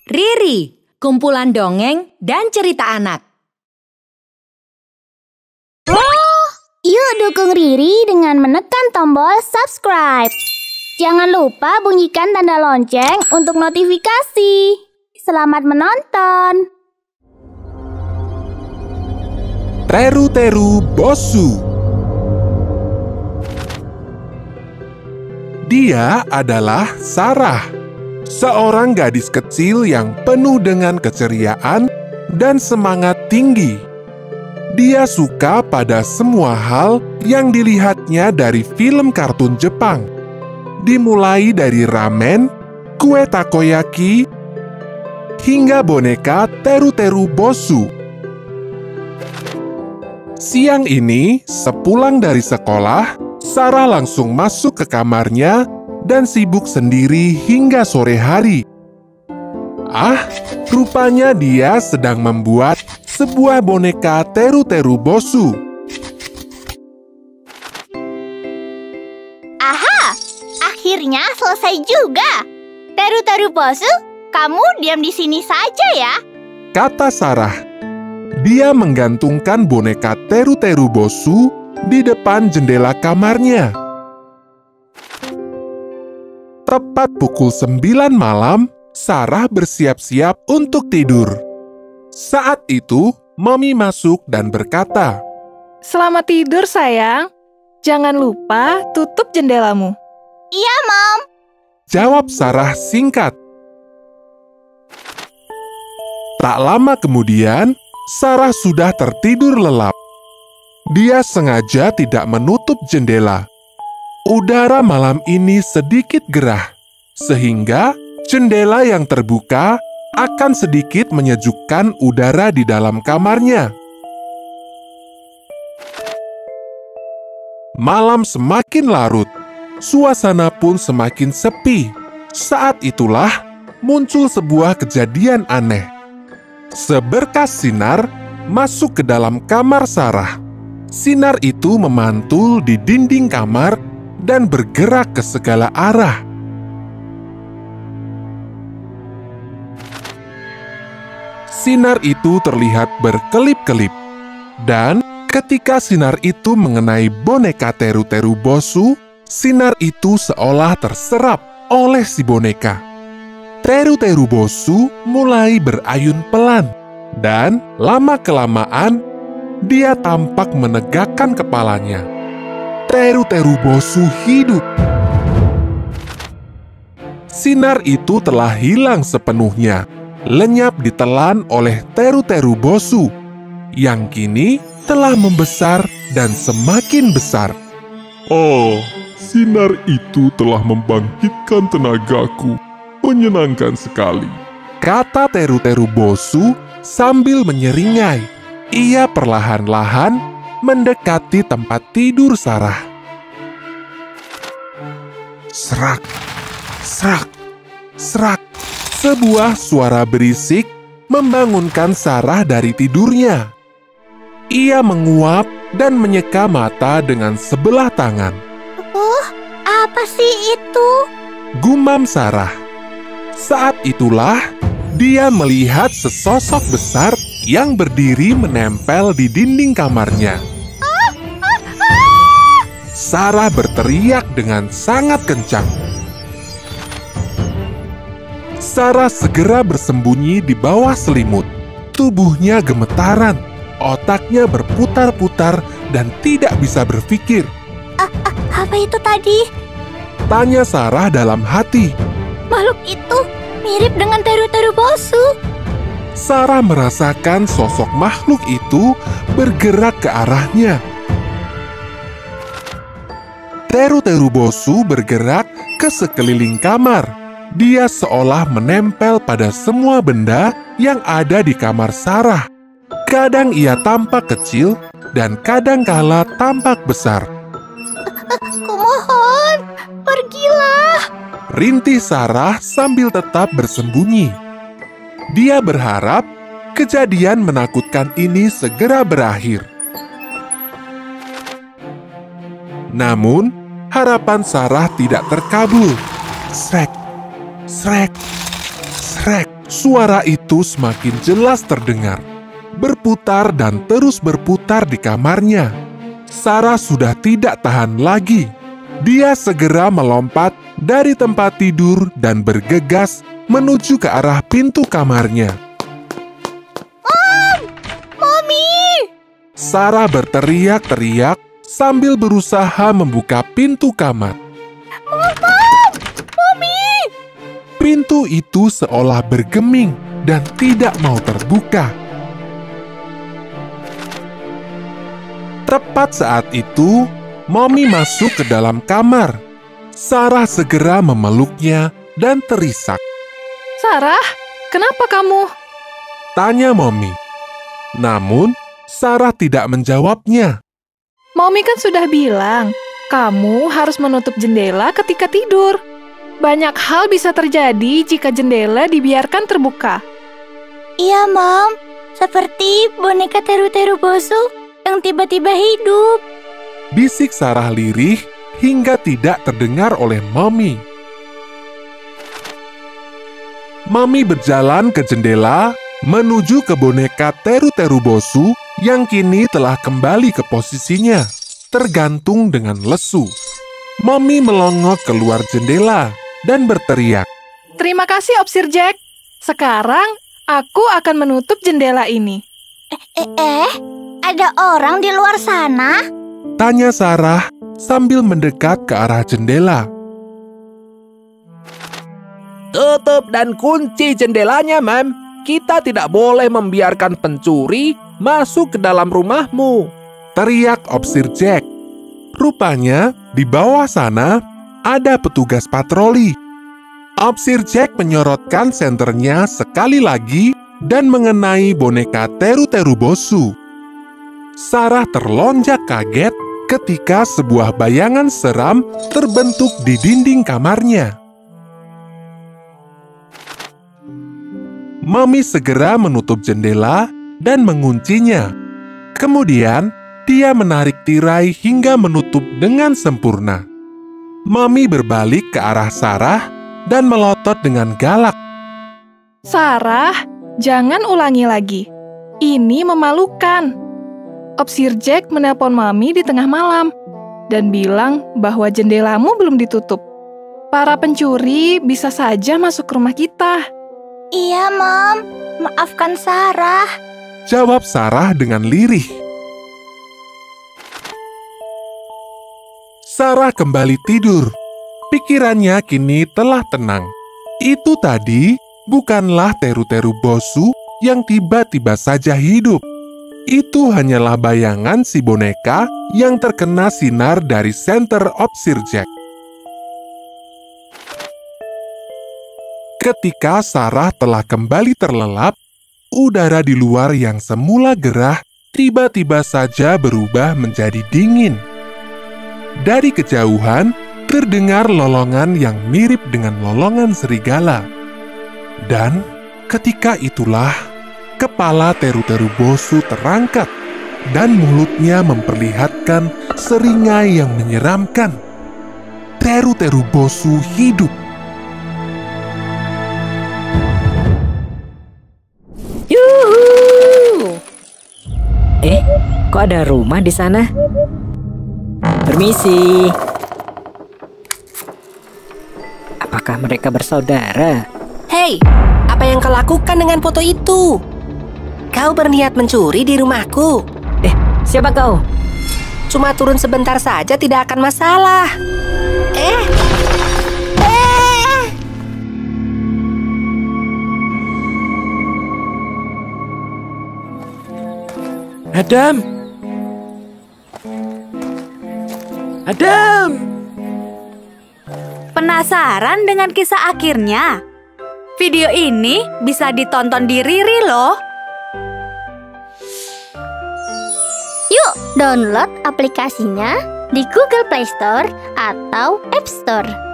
Riri, kumpulan dongeng dan cerita anak. Yuk dukung Riri dengan menekan tombol subscribe. Jangan lupa bunyikan tanda lonceng untuk notifikasi. Selamat menonton. Teru-teru Bosu. Dia adalah Sarah, seorang gadis kecil yang penuh dengan keceriaan dan semangat tinggi. Dia suka pada semua hal yang dilihatnya dari film kartun Jepang, dimulai dari ramen, kue takoyaki, hingga boneka teru-teru Bosu. Siang ini, sepulang dari sekolah, Sarah langsung masuk ke kamarnya dan sibuk sendiri hingga sore hari. Rupanya dia sedang membuat sebuah boneka teru-teru Bosu. Aha, akhirnya selesai juga. Teru-teru Bosu, kamu diam di sini saja ya, Kata Sarah. Dia menggantungkan boneka teru-teru Bosu di depan jendela kamarnya. Tepat pukul 9 malam, Sarah bersiap-siap untuk tidur. Saat itu, Mami masuk dan berkata, Selamat tidur, sayang. Jangan lupa tutup jendelamu. Iya, Mom. jawab Sarah singkat. Tak lama kemudian, Sarah sudah tertidur lelap. Dia sengaja tidak menutup jendela. Udara malam ini sedikit gerah, sehingga jendela yang terbuka akan sedikit menyejukkan udara di dalam kamarnya. Malam semakin larut, suasana pun semakin sepi. Saat itulah muncul sebuah kejadian aneh. Seberkas sinar masuk ke dalam kamar Sarah. Sinar itu memantul di dinding kamar dan bergerak ke segala arah. Sinar itu terlihat berkelip-kelip, dan ketika sinar itu mengenai boneka teru-teru Bosu, sinar itu seolah terserap oleh si boneka. Teru-teru Bosu mulai berayun pelan, dan lama-kelamaan dia tampak menegakkan kepalanya. Teru-teru Bosu hidup. Sinar itu telah hilang sepenuhnya, lenyap ditelan oleh teru-teru Bosu, yang kini telah membesar dan semakin besar. Oh, sinar itu telah membangkitkan tenagaku. Menyenangkan sekali. Kata teru-teru Bosu sambil menyeringai. Ia perlahan-lahan mendekati tempat tidur Sarah. Serak, serak, serak. Sebuah suara berisik membangunkan Sarah dari tidurnya. Ia menguap dan menyeka mata dengan sebelah tangan. Apa sih itu? Gumam Sarah. Saat itulah dia melihat sesosok besar yang berdiri menempel di dinding kamarnya. Sarah berteriak dengan sangat kencang. Sarah segera bersembunyi di bawah selimut. Tubuhnya gemetaran, otaknya berputar-putar dan tidak bisa berpikir. Apa itu tadi? Tanya Sarah dalam hati. Makhluk itu mirip dengan teru-teru Bosu. Sarah merasakan sosok makhluk itu bergerak ke arahnya. Teru-teru Bosu bergerak ke sekeliling kamar. Dia seolah menempel pada semua benda yang ada di kamar Sarah. Kadang ia tampak kecil dan kadangkala tampak besar. Kumohon, pergilah. Rintih Sarah sambil tetap bersembunyi. Dia berharap kejadian menakutkan ini segera berakhir. Namun, harapan Sarah tidak terkabul. Srek, srek, srek. Suara itu semakin jelas terdengar, berputar dan terus berputar di kamarnya. Sarah sudah tidak tahan lagi. Dia segera melompat dari tempat tidur dan bergegas menuju ke arah pintu kamarnya. Mommy! Sarah berteriak-teriak sambil berusaha membuka pintu kamar. Mommy! Pintu itu seolah bergeming dan tidak mau terbuka. Tepat saat itu, Mommy masuk ke dalam kamar. Sarah segera memeluknya dan terisak. Sarah, kenapa kamu? Tanya Mommy. Namun, Sarah tidak menjawabnya. Mommy kan sudah bilang, kamu harus menutup jendela ketika tidur. Banyak hal bisa terjadi jika jendela dibiarkan terbuka. Iya, Mom. Seperti boneka teru-teru bosu yang tiba-tiba hidup. Bisik Sarah lirih hingga tidak terdengar oleh Mommy. Mommy berjalan ke jendela menuju ke boneka teru-teru bosu yang kini telah kembali ke posisinya, tergantung dengan lesu. Mommy melongok keluar jendela dan berteriak. Terima kasih, Opsir Jack. Sekarang, aku akan menutup jendela ini. Ada orang di luar sana? Tanya Sarah sambil mendekat ke arah jendela. Tutup dan kunci jendelanya, Mem. Kita tidak boleh membiarkan pencuri masuk ke dalam rumahmu. Teriak Opsir Jack. Rupanya, di bawah sana ada petugas patroli. Opsir Jack menyorotkan senternya sekali lagi dan mengenai boneka teru-teru bosu. Sarah terlonjak kaget ketika sebuah bayangan seram terbentuk di dinding kamarnya. Mommy segera menutup jendela dan menguncinya. Kemudian, dia menarik tirai hingga menutup dengan sempurna. Mommy berbalik ke arah Sarah dan melotot dengan galak. Sarah, jangan ulangi lagi. Ini memalukan. Opsir Jack menelpon Mami di tengah malam dan bilang bahwa jendelamu belum ditutup. Para pencuri bisa saja masuk ke rumah kita. Iya, Mom. Maafkan Sarah. Jawab Sarah dengan lirih. Sarah kembali tidur. Pikirannya kini telah tenang. Itu tadi bukanlah teru-teru bosu yang tiba-tiba saja hidup. Itu hanyalah bayangan si boneka yang terkena sinar dari senter Opsir Jack. Ketika Sarah telah kembali terlelap, udara di luar yang semula gerah tiba-tiba saja berubah menjadi dingin. Dari kejauhan, terdengar lolongan yang mirip dengan lolongan serigala. Dan ketika itulah, kepala teru-teru bosu terangkat dan mulutnya memperlihatkan seringai yang menyeramkan. Teru-teru bosu hidup. Yuhu! Kok ada rumah di sana? Permisi. Apakah mereka bersaudara? Hei, apa yang kau lakukan dengan foto itu? Kau berniat mencuri di rumahku. Siapa kau? Cuma turun sebentar saja tidak akan masalah. Adam! Adam! Penasaran dengan kisah akhirnya? Video ini bisa ditonton di Riri loh. Yuk, download aplikasinya di Google Play Store atau App Store.